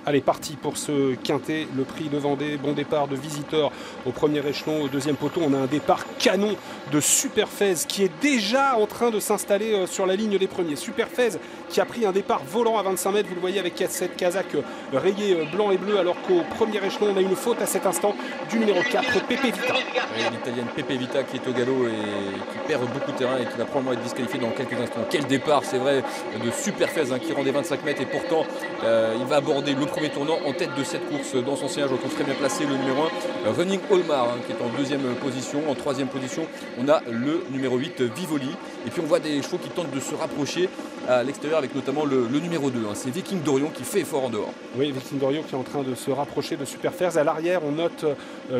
Allez, parti pour ce quintet, le prix de Vendée, bon départ de Visiteur au premier échelon, au deuxième poteau. On a un départ canon de Superfez qui est déjà en train de s'installer sur la ligne des premiers. Superfez qui a pris un départ volant à 25 mètres, vous le voyez avec cette casaque rayée blanc et bleu, alors qu'au premier échelon, on a une faute à cet instant du numéro 4, Pepe Vita. L'Italienne Pepe Vita qui est au galop et qui perd beaucoup de terrain et qui va probablement être disqualifiée dans quelques instants. Quel départ, c'est vrai, de Superfez qui rend des 25 mètres et pourtant il va aborder le premier tournant en tête de cette course. Dans son sillage, on retrouve très bien placé le numéro 1, Running Olmar, qui est en deuxième position. En troisième position, on a le numéro 8, Vivoli. Et puis on voit des chevaux qui tentent de se rapprocher à l'extérieur avec notamment le numéro 2. C'est Viking d'Orion qui fait effort en dehors. Oui, Viking d'Orion qui est en train de se rapprocher de Superfez. À l'arrière, on note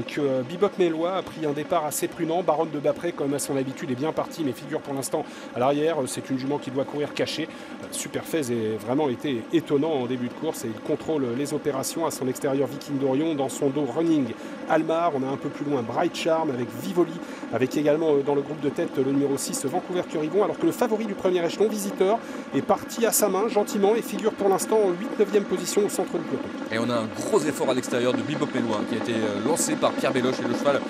que Bebop Mélois a pris un départ assez prudent. Baronne de Bapré, comme à son habitude, est bien parti, mais figure pour l'instant à l'arrière. C'est une jument qui doit courir cachée. Superfez a vraiment été étonnant en début de course et il contrôle les opérations. À son extérieur, Viking d'Orion. Dans son dos, Running Almar. On a un peu plus loin Bright Charm avec Vivoli, avec également dans le groupe de tête le numéro 6, Vancouver Curivon, alors que le favori du premier échelon, Visiteur, est parti à sa main gentiment et figure pour l'instant en 8-9e position au centre du peloton. Et on a un gros effort à l'extérieur de Bebop Mélois qui a été lancé par Pierre Belloche, et le cheval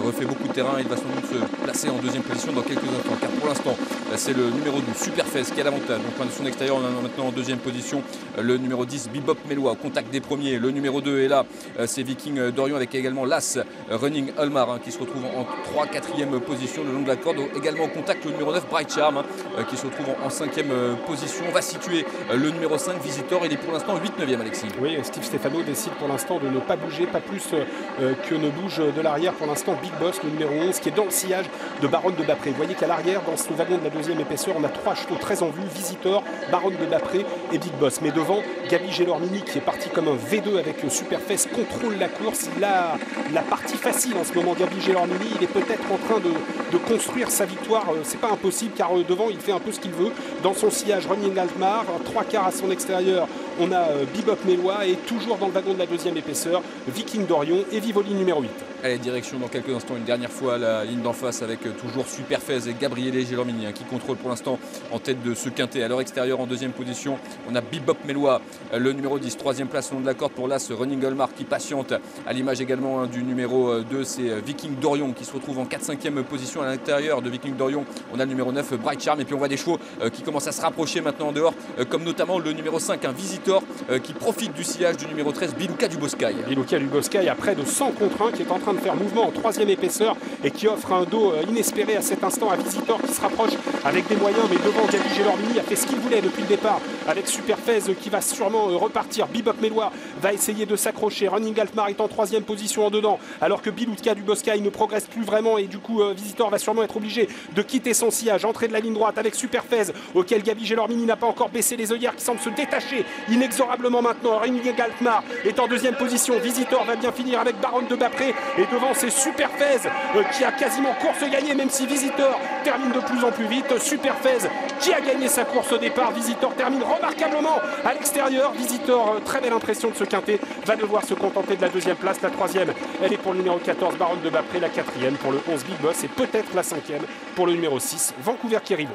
refait beaucoup de terrain. Il va sans doute se placer en deuxième position dans quelques instants, car pour l'instant c'est le numéro 12 Superfez qui a l'avantage. Donc de son extérieur, on a maintenant en deuxième position le numéro 10 Bebop Mélois au contact des premiers. Le numéro 2 est là, c'est Viking d'Orion, avec également l'As Running Olmar qui se retrouve en 3-4e position le long de la corde. Également au contact le numéro 9 Bright Charm qui se retrouve en 5e position. On va situer le numéro 5 Visitor. Il est pour l'instant 8-9e, Alexis. Oui, Steve Stefano décide pour l'instant de ne pas bouger, pas plus que ne bouge de l'arrière pour l'instant Big Boss, le numéro 11, qui est dans le sillage de Baronne de Bapré. Vous voyez qu'à l'arrière, dans ce wagon de la deuxième épaisseur, on a 3 chevaux très en vue, Visitor, Baronne de Bapré et Big Boss. Mais devant, Gabi Gélormini, qui est parti comme un V2 avec Superfez, contrôle la course. Il a la partie facile en ce moment, Gabi Gélormini. Il est peut-être en train de construire sa victoire. C'est pas impossible, car devant, il fait un peu ce qu'il veut. Dans son sillage, Running Altmar, 3 quarts à son extérieur, on a Bebop Mélois, et toujours dans le wagon de la deuxième épaisseur, Viking d'Orion et Vivoli numéro 8. Allez, direction dans quelques instants une dernière fois la ligne d'en face avec toujours Superfez et Gabriele Gélormini qui contrôle pour l'instant en tête de ce quintet. À leur extérieur en deuxième position, on a Bebop Mélois, le numéro 10, troisième place au long de la corde pour l'As Running Olmar qui patiente, à l'image également du numéro 2, c'est Viking d'Orion qui se retrouve en 4-5e position. À l'intérieur de Viking d'Orion, on a le numéro 9 Bright Charm, et puis on voit des chevaux qui commencent à se rapprocher maintenant en dehors, comme notamment le numéro 5, un Visitor qui profite du sillage du numéro 13 Biluka du Boscaï. Biluka du Boscaï à près de 100 contre 1, qui est en train de faire mouvement en 3e épaisseur et qui offre un dos inespéré à cet instant à Visitor, qui se rapproche avec des moyens, mais devant Gabi Gélormini a fait ce qu'il voulait depuis le départ avec Superfez qui va sûrement repartir. Bebop Mélois va essayer de s'accrocher. Running Altmar est en 3e position en dedans, alors que Biluka du Boscaï ne progresse plus vraiment, et du coup Visitor va sûrement être obligé de quitter son sillage. Entrée de la ligne droite avec Superfez, auquel Gabi Gélormini n'a pas encore baissé les œillères, qui semble se détacher inexorablement maintenant. Running Altmar est en 2e position. Visitor va bien finir avec Baronne de Bapré, et devant c'est Superfez qui a quasiment course gagnée, même si Visitor termine de plus en plus vite. Superfez qui a gagné sa course au départ. Visitor termine remarquablement à l'extérieur. Visitor, très belle impression de ce quintet, va devoir se contenter de la 2e place. La 3e, elle est pour le numéro 14 Baronne de Bapré, la 4e pour le 11 Big Boss, et peut-être la 5e pour le numéro 6 Vancouver Curivon.